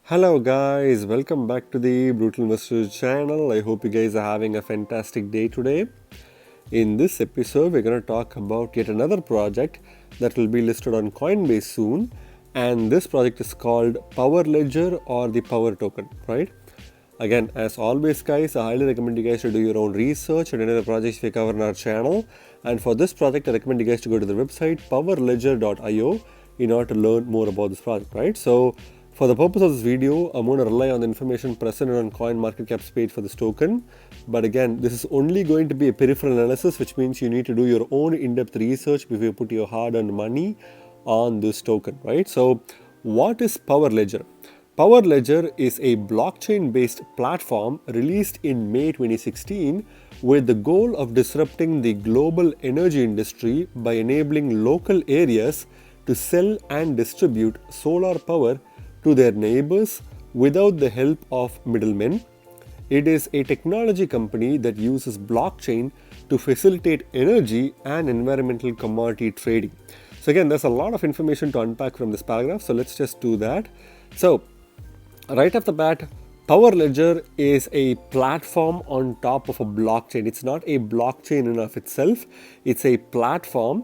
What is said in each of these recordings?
Hello guys, welcome back to the Brutal Investor channel. I hope you guys are having a fantastic day today. In this episode, we're going to talk about yet another project that will be listed on Coinbase soon. And this project is called POWR Ledger or the POWR token, right? Again, as always guys, I highly recommend you guys to do your own research and any other projects we cover on our channel. And for this project, I recommend you guys to go to the website powerledger.io in order to learn more about this project, right? So for the purpose of this video, I'm going to rely on the information present on CoinMarketCap's page for this token. But again, this is only going to be a peripheral analysis, which means you need to do your own in-depth research before you put your hard-earned money on this token, right? So what is POWR Ledger? POWR Ledger is a blockchain-based platform released in May 2016 with the goal of disrupting the global energy industry by enabling local areas to sell and distribute solar power to their neighbors without the help of middlemen. It is a technology company that uses blockchain to facilitate energy and environmental commodity trading. So again, there's a lot of information to unpack from this paragraph, so let's just do that. So right off the bat, POWR Ledger is a platform on top of a blockchain. It's not a blockchain in and of itself. It's a platform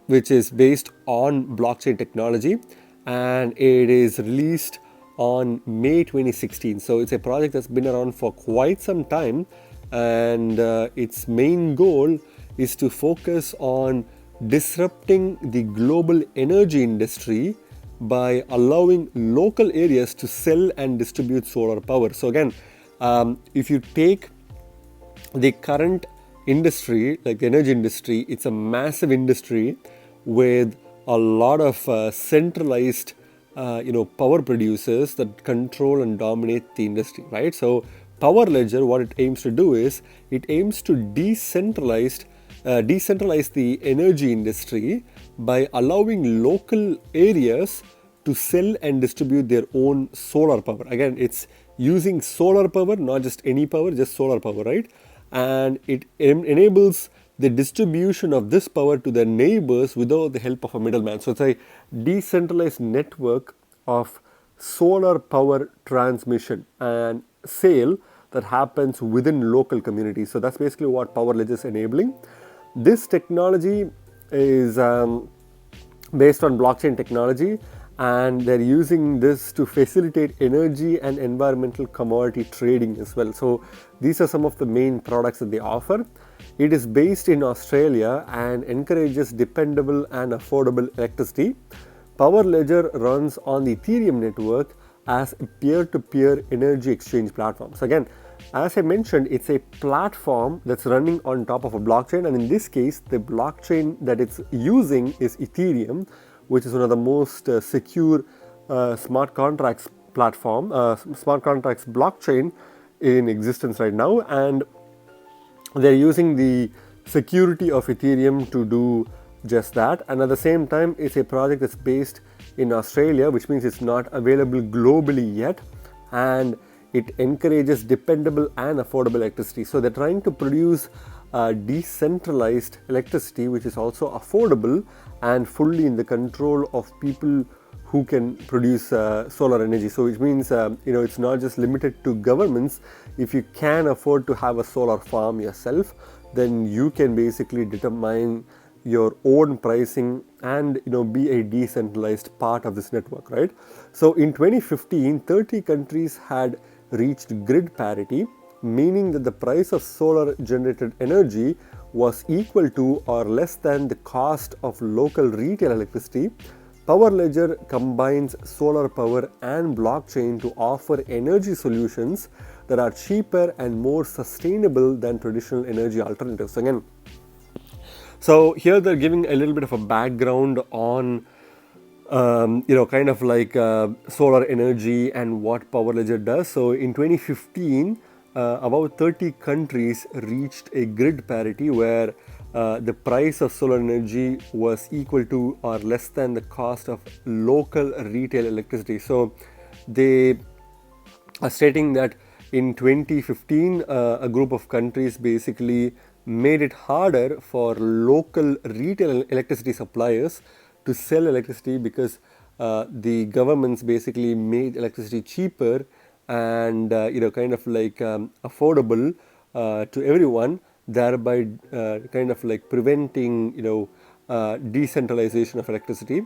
which is based on blockchain technology, and it is released on May 2016. So it's a project that's been around for quite some time, and its main goal is to focus on disrupting the global energy industry by allowing local areas to sell and distribute solar power. So again, if you take the current industry, like the energy industry, it's a massive industry with a lot of centralized power producers that control and dominate the industry, right? So POWR Ledger, what it aims to do is it aims to decentralize the energy industry by allowing local areas to sell and distribute their own solar power. Again, it's using solar power, not just any power, just solar power, right? And it enables the distribution of this power to their neighbors without the help of a middleman. So it's a decentralized network of solar power transmission and sale that happens within local communities. So that's basically what POWR Ledger is enabling. This technology is based on blockchain technology, and they're using this to facilitate energy and environmental commodity trading as well. So these are some of the main products that they offer. It is based in Australia and encourages dependable and affordable electricity. POWR Ledger runs on the Ethereum network as a peer-to-peer energy exchange platform. So again, as I mentioned, it's a platform that's running on top of a blockchain, and in this case, the blockchain that it's using is Ethereum, which is one of the most secure smart contracts blockchain in existence right now, and they're using the security of Ethereum to do just that. And at the same time, it's a project that's based in Australia, which means it's not available globally yet, and it encourages dependable and affordable electricity. So they're trying to produce decentralized electricity, which is also affordable and fully in the control of people who can produce solar energy. So which means it's not just limited to governments. If you can afford to have a solar farm yourself, then you can basically determine your own pricing and be a decentralized part of this network, right? So in 2015, 30 countries had reached grid parity, meaning that the price of solar generated energy was equal to or less than the cost of local retail electricity. POWR Ledger combines solar power and blockchain to offer energy solutions that are cheaper and more sustainable than traditional energy alternatives. Again, so here they're giving a little bit of a background on kind of like solar energy and what POWR Ledger does. So in 2015, about 30 countries reached a grid parity where the price of solar energy was equal to or less than the cost of local retail electricity. So they are stating that in 2015, a group of countries basically made it harder for local retail electricity suppliers to sell electricity because the governments basically made electricity cheaper and kind of like affordable to everyone, thereby kind of like preventing decentralization of electricity.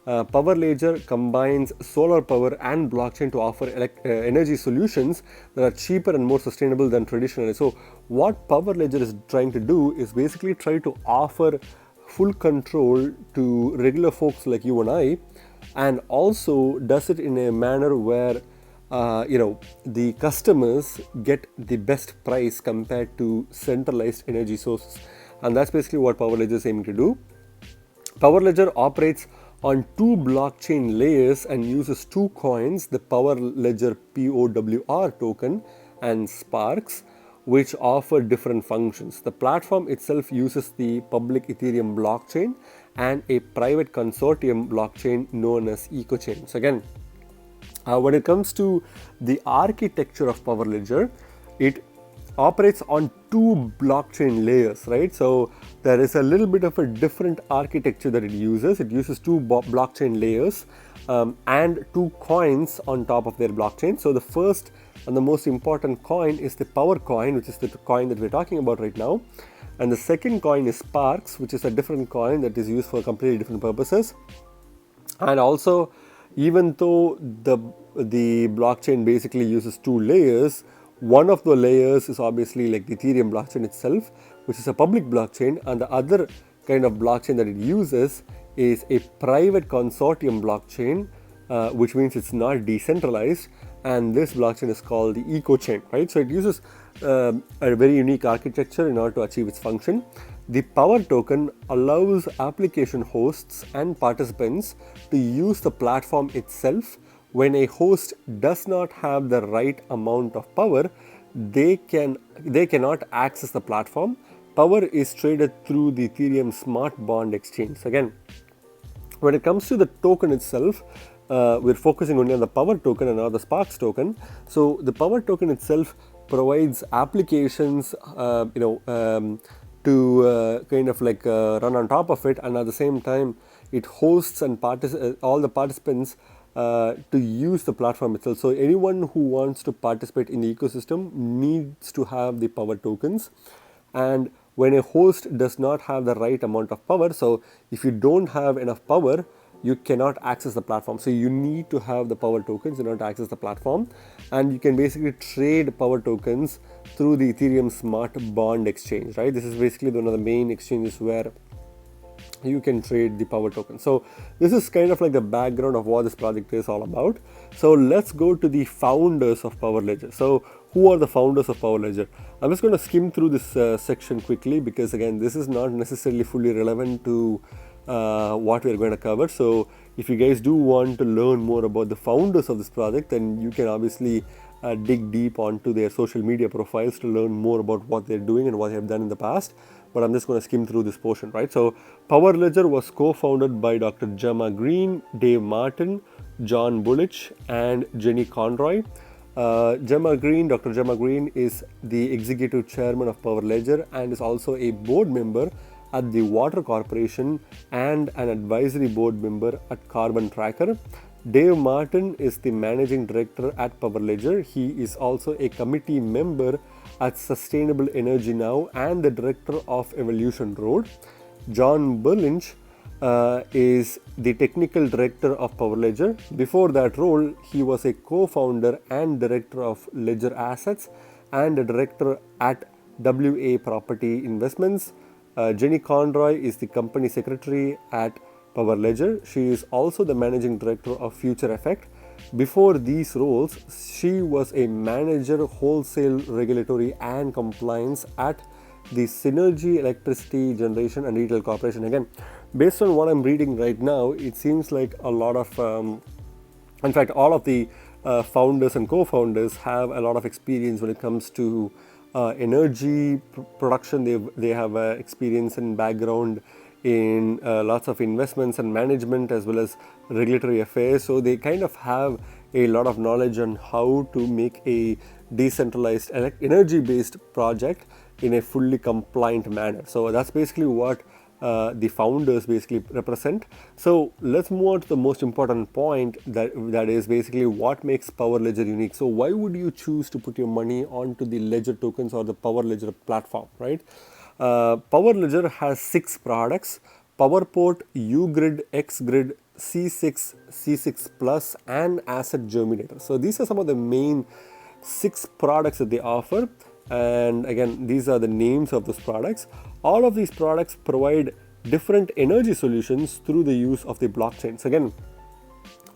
Power Ledger combines solar power and blockchain to offer energy solutions that are cheaper and more sustainable than traditional. So what Power Ledger is trying to do is basically try to offer full control to regular folks like you and I, and also does it in a manner where the customers get the best price compared to centralized energy sources. And that's basically what Power Ledger is aiming to do. Power Ledger operates on two blockchain layers and uses two coins, the Power Ledger POWR token and Sparks, which offer different functions. The platform itself uses the public Ethereum blockchain and a private consortium blockchain known as EcoChain. So again, when it comes to the architecture of Power Ledger, it operates on two blockchain layers, right? So there is a little bit of a different architecture that it uses. It uses two blockchain layers and two coins on top of their blockchain. So the first and the most important coin is the Power coin, which is the coin that we're talking about right now. And the second coin is Sparks, which is a different coin that is used for completely different purposes. And also, even though the blockchain basically uses two layers, one of the layers is obviously like the Ethereum blockchain itself, which is a public blockchain, and the other kind of blockchain that it uses is a private consortium blockchain, which means it's not decentralized, and this blockchain is called the EcoChain, right? So it uses a very unique architecture in order to achieve its function. The Power token allows application hosts and participants to use the platform itself. When a host does not have the right amount of power, they cannot access the platform. Power is traded through the Ethereum Smart Bond Exchange. So again, when it comes to the token itself, we're focusing only on the Power token and not the Sparks token. So the Power token itself provides applications, to kind of like run on top of it, and at the same time, it hosts and all the participants to use the platform itself. So anyone who wants to participate in the ecosystem needs to have the Power tokens. And when a host does not have the right amount of power, so if you don't have enough power, you cannot access the platform. So you need to have the Power tokens in order to access the platform. And you can basically trade Power tokens through the Ethereum Smart Bond Exchange, right? This is basically one of the main exchanges where you can trade the Power token. So this is kind of like the background of what this project is all about. So let's go to the founders of Power Ledger. So who are the founders of Power Ledger? I'm just going to skim through this section quickly, because again, this is not necessarily fully relevant to what we're going to cover. So if you guys do want to learn more about the founders of this project, then you can obviously dig deep onto their social media profiles to learn more about what they're doing and what they have done in the past. But I'm just going to skim through this portion, right? So Power Ledger was co-founded by Dr. Gemma Green, Dave Martin, John Bullich, and Jenny Conroy. Dr. Gemma Green is the executive chairman of Power Ledger and is also a board member at the Water Corporation and an advisory board member at Carbon Tracker. Dave Martin is the managing director at Power Ledger. He is also a committee member at Sustainable Energy Now and the director of Evolution Road. John Bullich is the technical director of Power Ledger. Before that role, he was a co-founder and director of Ledger Assets and a director at WA Property Investments. Jenny Conroy is the company secretary at Power Ledger. She is also the managing director of Future Effect. Before these roles, she was a manager wholesale regulatory and compliance at the Synergy Electricity Generation and Retail Corporation. Again, based on what I'm reading right now, it seems like a lot of, in fact, all of the founders and co-founders have a lot of experience when it comes to energy production. They have experience and background in lots of investments and management as well as regulatory affairs. So they kind of have a lot of knowledge on how to make a decentralized energy-based project in a fully compliant manner. So that's basically what the founders basically represent. So let's move on to the most important point, that is basically what makes Power Ledger unique. So why would you choose to put your money onto the Ledger tokens or the Power Ledger platform, right? Power Ledger has 6 products: PowerPort, UGrid, XGrid, C6, C6 Plus, and Asset Germinator. So these are some of the main 6 products that they offer, and again, these are the names of those products. All of these products provide different energy solutions through the use of the blockchain. So again,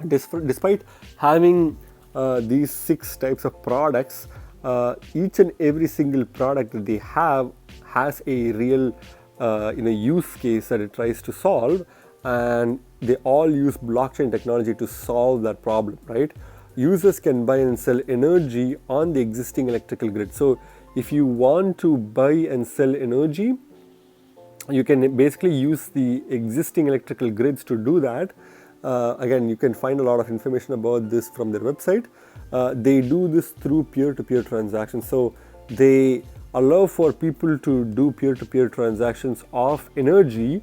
despite having these 6 types of products, each and every single product that they have has a real use case that it tries to solve, and they all use blockchain technology to solve that problem, right? Users can buy and sell energy on the existing electrical grid. So if you want to buy and sell energy, you can basically use the existing electrical grids to do that. Again, you can find a lot of information about this from their website. They do this through peer-to-peer transactions. So they allow for people to do peer-to-peer transactions of energy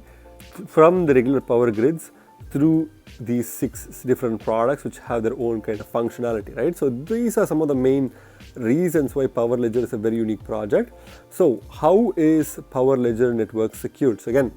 from the regular power grids through these 6 different products, which have their own kind of functionality, right? So these are some of the main reasons why Power Ledger is a very unique project. So how is Power Ledger network secured? So again,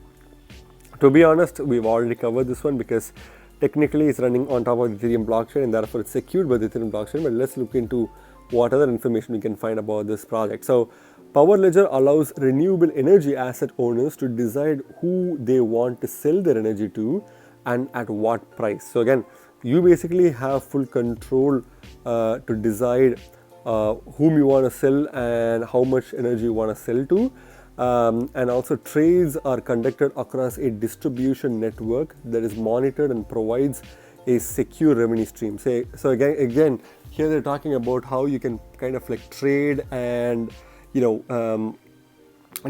to be honest, we've already covered this one because technically it's running on top of the Ethereum blockchain and therefore it's secured by the Ethereum blockchain. But let's look into what other information we can find about this project. So Power Ledger allows renewable energy asset owners to decide who they want to sell their energy to and at what price. So again, you basically have full control to decide whom you want to sell and how much energy you want to sell to. And also trades are conducted across a distribution network that is monitored and provides a secure revenue stream. So again, here they're talking about how you can kind of like trade and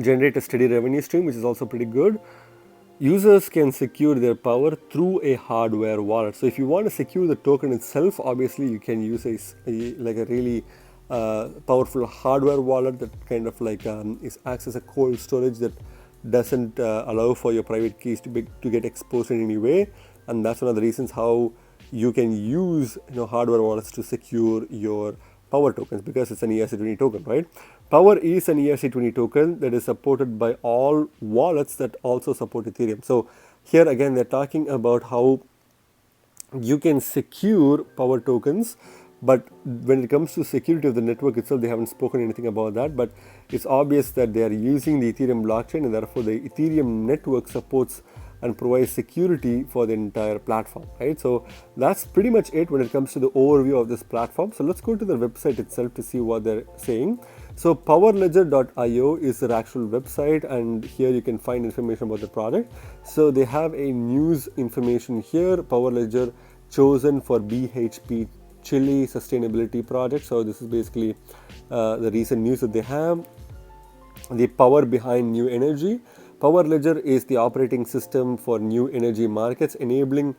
generate a steady revenue stream, which is also pretty good. Users can secure their power through a hardware wallet. So if you want to secure the token itself, obviously you can use a really powerful hardware wallet that kind of like acts as a cold storage that doesn't allow for your private keys to get exposed in any way. And that's one of the reasons how you can use hardware wallets to secure your Power tokens, because it's an ERC20 token, right? Power is an ERC20 token that is supported by all wallets that also support Ethereum. So here again, they're talking about how you can secure Power tokens, but when it comes to security of the network itself, they haven't spoken anything about that. But it's obvious that they are using the Ethereum blockchain, and therefore the Ethereum network supports and provides security for the entire platform, right? So that's pretty much it when it comes to the overview of this platform. So let's go to the website itself to see what they're saying. So powerledger.io is their actual website, and here you can find information about the project. So they have a news information here: Power Ledger chosen for BHP Chile sustainability project. So this is basically the recent news that they have. The power behind new energy. Power Ledger is the operating system for new energy markets, enabling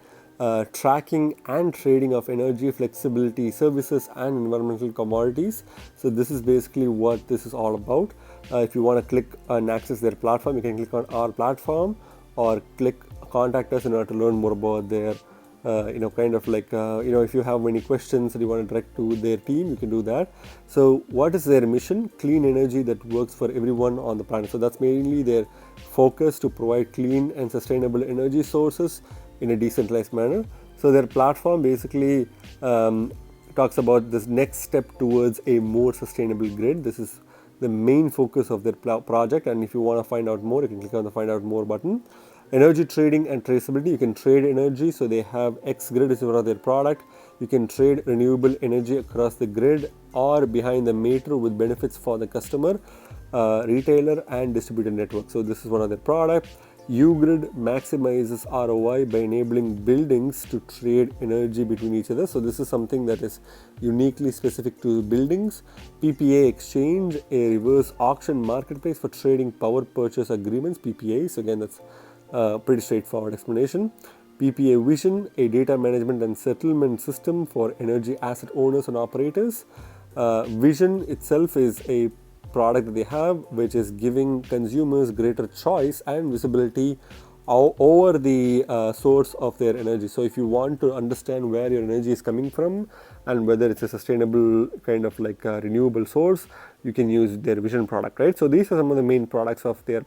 tracking and trading of energy, flexibility services, and environmental commodities. So this is basically what this is all about. If you want to click and access their platform, you can click on our platform or click contact us in order to learn more about their if you have many questions that you want to direct to their team, you can do that. So what is their mission? Clean energy that works for everyone on the planet. So that's mainly their focus, to provide clean and sustainable energy sources in a decentralized manner. So their platform basically talks about this next step towards a more sustainable grid. This is the main focus of their project, and if you want to find out more, you can click on the find out more button. Energy trading and traceability. You can trade energy. So they have XGrid is one of their product. You can trade renewable energy across the grid or behind the meter with benefits for the customer, retailer, and distributed network. So this is one of their product. UGrid maximizes ROI by enabling buildings to trade energy between each other. So this is something that is uniquely specific to buildings. PPA exchange, a reverse auction marketplace for trading power purchase agreements, PPAs. Again, that's pretty straightforward explanation. PPA Vision, a data management and settlement system for energy asset owners and operators. Vision itself is a product that they have, which is giving consumers greater choice and visibility over the source of their energy. So if you want to understand where your energy is coming from and whether it's a sustainable kind of like a renewable source, you can use their vision product, right? So these are some of the main products of their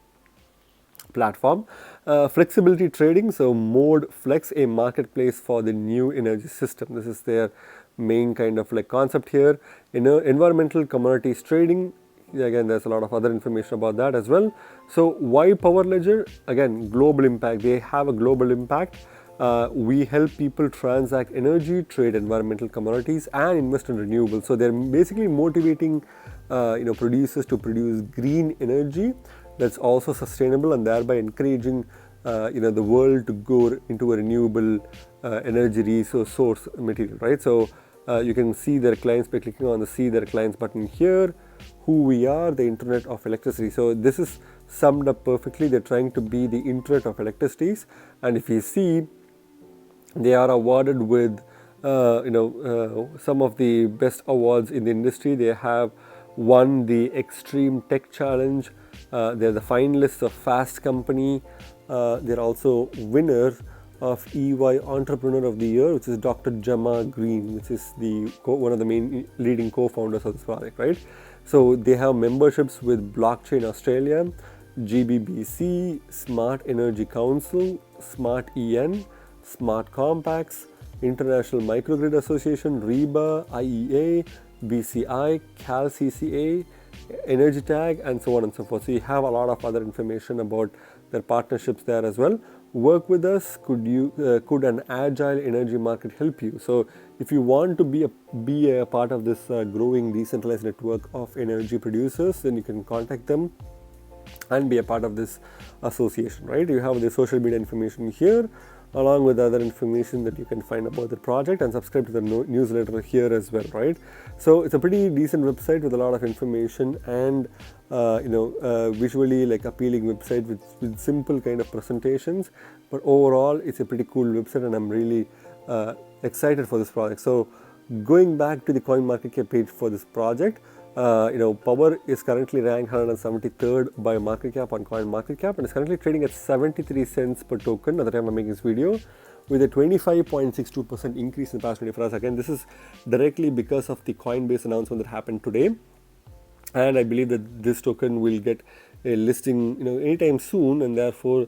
platform. Flexibility trading, so Mode Flex, a marketplace for the new energy system. This is their main kind of like concept here. Environmental commodities trading, again there's a lot of other information about that as well. So why Power Ledger? Again, global impact. They have a global impact. We help people transact energy, trade environmental commodities, and invest in renewables. So they're basically motivating producers to produce green energy that's also sustainable, and thereby encouraging the world to go into a renewable energy resource source material, right? So you can see their clients by clicking on the see their clients button here. Who we are, the internet of electricity. So this is summed up perfectly. They're trying to be the internet of electricities, and if you see, they are awarded with some of the best awards in the industry. They have won the Extreme Tech Challenge. They're the finalists of Fast Company. They're also winners of EY Entrepreneur of the Year, which is Dr. Gemma Green, which is one of the main leading co-founders of this project, right? So they have memberships with Blockchain Australia, GBBC, Smart Energy Council, Smart EN, Smart Compacts, International Microgrid Association, REBA, IEA, BCI, CalCCA, Energy Tag, and so on and so forth. So you have a lot of other information about their partnerships there as well. Work with us. Could an agile energy market help you? So if you want to be a part of this growing decentralized network of energy producers, then you can contact them and be a part of this association, right? You have the social media information here, along with other information that you can find about the project, and subscribe to the newsletter here as well, right? So it's a pretty decent website with a lot of information and visually like appealing website with simple kind of presentations. But overall, it's a pretty cool website, and I'm really excited for this project. So going back to the CoinMarketCap page for this project, POWR is currently ranked 173rd by market cap on CoinMarketCap, and is currently trading at 73 cents per token at the time I'm making this video, with a 25.62% increase in the past 24 hours. Again, this is directly because of the Coinbase announcement that happened today, and I believe that this token will get a listing anytime soon, and therefore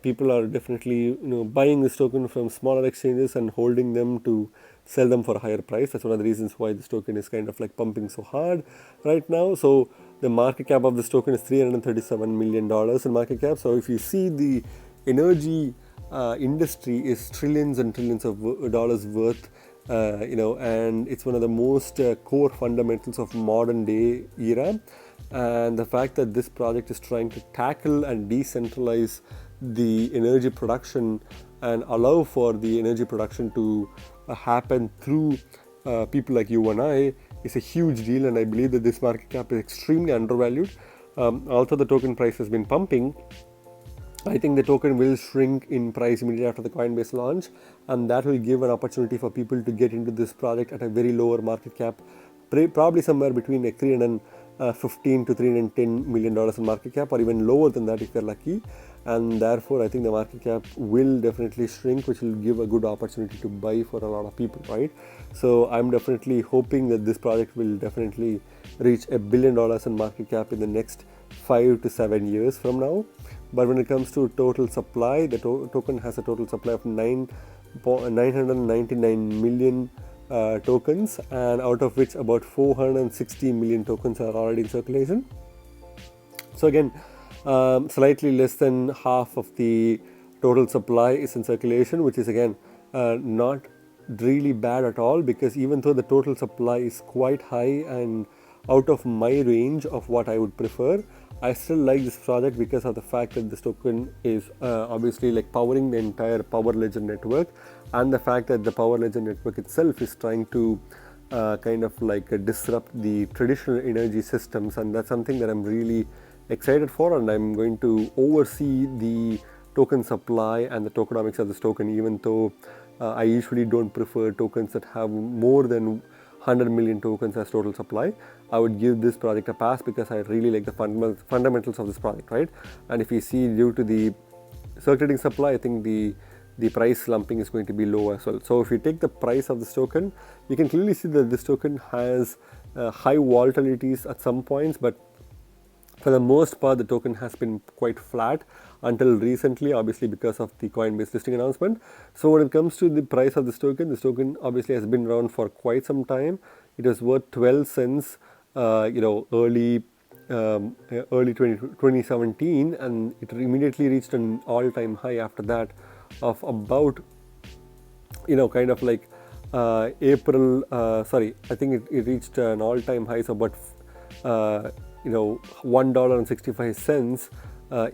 people are definitely buying this token from smaller exchanges and holding them to sell them for a higher price. That's one of the reasons why this token is kind of like pumping so hard right now. So the market cap of this token is $337 million in market cap. So if you see, the energy industry is trillions and trillions of dollars worth, and it's one of the most core fundamentals of modern day era. And the fact that this project is trying to tackle and decentralize the energy production and allow for the energy production to happen through people like you and I is a huge deal, and I believe that this market cap is extremely undervalued. Also, the token price has been pumping. I think the token will shrink in price immediately after the Coinbase launch, and that will give an opportunity for people to get into this project at a very lower market cap, probably somewhere between like $315 to $310 million in market cap, or even lower than that if they're lucky. And therefore, I think the market cap will definitely shrink, which will give a good opportunity to buy for a lot of people, right? So I'm definitely hoping that this project will definitely reach $1 billion in market cap in the next 5 to 7 years from now. But when it comes to total supply, the token has a total supply of 999 million tokens, and out of which about 460 million tokens are already in circulation. So again, slightly less than half of the total supply is in circulation, which is again not really bad at all, because even though the total supply is quite high and out of my range of what I would prefer, I still like this project because of the fact that this token is obviously like powering the entire Power Ledger network, and the fact that the Power Ledger network itself is trying to kind of like disrupt the traditional energy systems, and that's something that I'm really excited for, and I'm going to oversee the token supply and the tokenomics of this token, even though I usually don't prefer tokens that have more than 100 million tokens as total supply, I would give this project a pass because I really like the fundamentals of this project, right? And if you see, due to the circulating supply, I think the price slumping is going to be low as well. So if you take the price of this token, you can clearly see that this token has high volatilities at some points, but for the most part, the token has been quite flat until recently, obviously because of the Coinbase listing announcement. So when it comes to the price of this token obviously has been around for quite some time. It was worth 12 cents, early 2017, and it immediately reached an all-time high after that of about, April, I think it reached an all-time high of about $1.65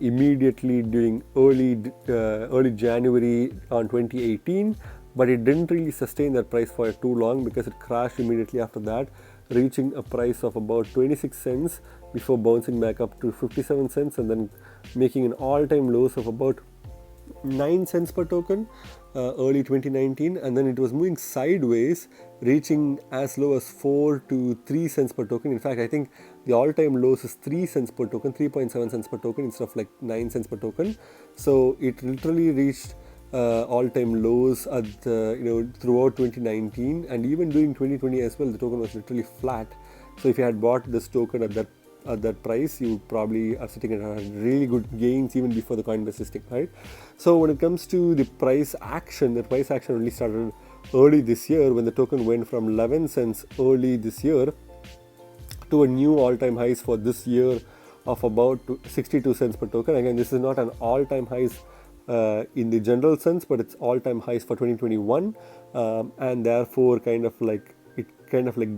immediately during early January on 2018, but it didn't really sustain that price for too long because it crashed immediately after that, reaching a price of about 26 cents before bouncing back up to 57 cents and then making an all-time lows of about 9 cents per token early 2019, and then it was moving sideways, reaching as low as 4 to 3 cents per token. In fact, I think the all-time lows is 3 cents per token, 3.7 cents per token instead of like 9 cents per token. So it literally reached all-time lows at throughout 2019, and even during 2020 as well, the token was literally flat. So if you had bought this token at that price, you probably are sitting at really good gains even before the Coinbase listing, right? So when it comes to the price action, really started early this year when the token went from 11 cents early this year to a new all-time highs for this year of about 62 cents per token. Again, this is not an all-time highs in the general sense, but it's all-time highs for 2021, and therefore kind of like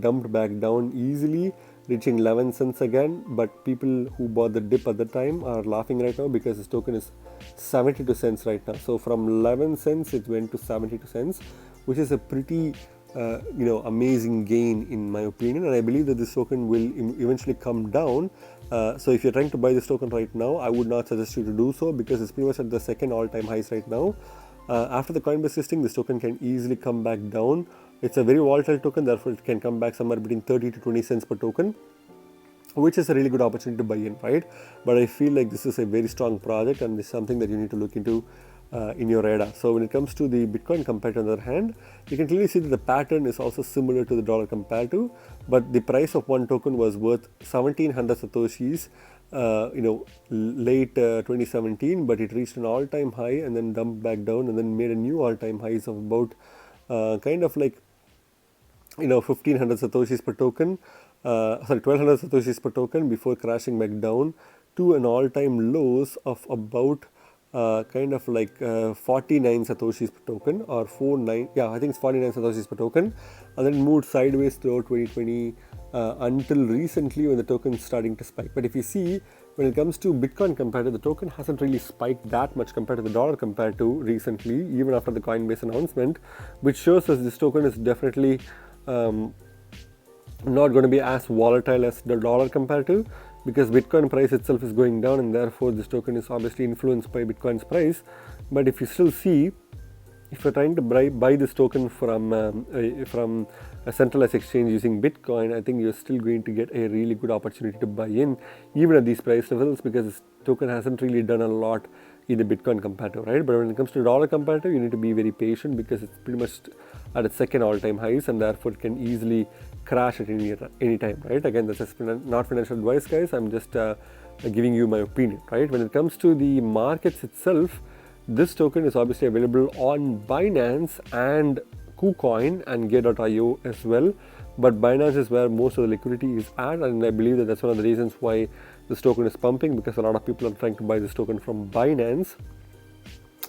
dumped back down easily, reaching 11 cents again. But people who bought the dip at the time are laughing right now because this token is 72 cents right now. So from 11 cents it went to 72 cents, which is a pretty amazing gain in my opinion, and I believe that this token will eventually come down. So if you're trying to buy this token right now, I would not suggest you to do so because it's pretty much at the second all-time highs right now. After the Coinbase listing, this token can easily come back down. It's a very volatile token, therefore it can come back somewhere between 30 to 20 cents per token, which is a really good opportunity to buy in, right? But I feel like this is a very strong project and this is something that you need to look into in your radar. So when it comes to the Bitcoin comparator, on the other hand, you can clearly see that the pattern is also similar to the dollar comparative, but the price of one token was worth 1700 satoshis late 2017, but it reached an all-time high and then dumped back down and then made a new all-time highs of about 1500 satoshis per token, 1200 satoshis per token before crashing back down to an all-time lows of about 49 satoshis per token, or 49 satoshis per token, and then moved sideways throughout 2020 until recently when the token is starting to spike. But if you see, when it comes to Bitcoin comparative, the token hasn't really spiked that much compared to the dollar comparative recently, even after the Coinbase announcement, which shows us this token is definitely not going to be as volatile as the dollar comparative, because Bitcoin price itself is going down and therefore this token is obviously influenced by Bitcoin's price. But if you still see, if you're trying to buy this token from a centralized exchange using Bitcoin, I think you're still going to get a really good opportunity to buy in even at these price levels, because this token hasn't really done a lot in the Bitcoin comparative, right? But when it comes to dollar comparative, you need to be very patient because it's pretty much at its second all-time highs and therefore it can easily crash at any time, right? Again, this is not financial advice, guys. I'm just giving you my opinion, right? When it comes to the markets itself, this token is obviously available on Binance and KuCoin and Gate.io as well, but Binance is where most of the liquidity is at, and I believe that that's one of the reasons why this token is pumping, because a lot of people are trying to buy this token from Binance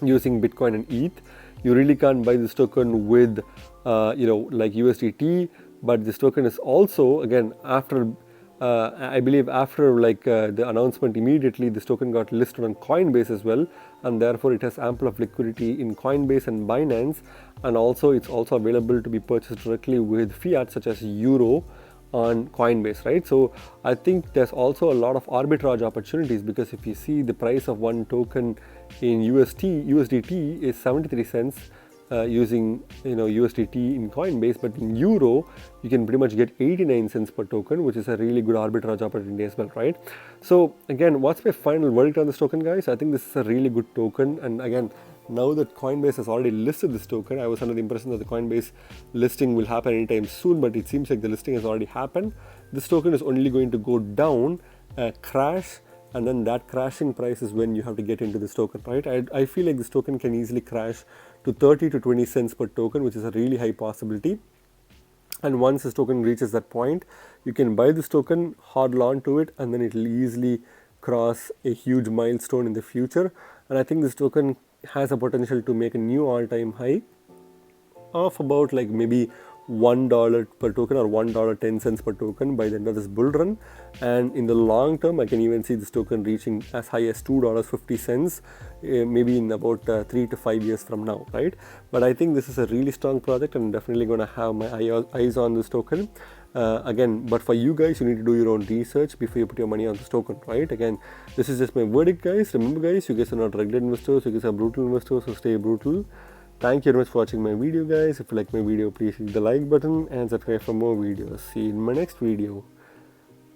using Bitcoin and ETH. You really can't buy this token with like USDT, but this token is also, again, after I believe after the announcement, immediately this token got listed on Coinbase as well, and therefore it has ample of liquidity in Coinbase and Binance, and also it's also available to be purchased directly with fiat such as Euro on Coinbase, right? So I think there's also a lot of arbitrage opportunities, because if you see the price of one token in USDT is 73 cents using USDT in Coinbase, but in euro you can pretty much get 89 cents per token, which is a really good arbitrage opportunity as well, right? So again, what's my final verdict on this token, guys? I think this is a really good token, and again, now that Coinbase has already listed this token, I was under the impression that the Coinbase listing will happen anytime soon, but it seems like the listing has already happened. This token is only going to go down, crash, and then that crashing price is when you have to get into this token, right? I feel like this token can easily crash to 30 to 20 cents per token, which is a really high possibility. And once this token reaches that point, you can buy this token, hodl on to it, and then it will easily cross a huge milestone in the future. And I think this token has a potential to make a new all-time high of about like maybe $1 per token or $1.10 per token by the end of this bull run. And in the long term, I can even see this token reaching as high as $2.50 maybe in about 3 to 5 years from now, right? But I think this is a really strong project, and I'm definitely going to have my eyes on this token. Again, but for you guys, you need to do your own research before you put your money on this token, right? Again, this is just my verdict, guys. Remember, guys, you guys are not regular investors, you guys are brutal investors, so stay brutal. Thank you very much for watching my video, guys. If you like my video, please hit the like button and subscribe for more videos. See you in my next video.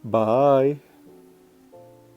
Bye.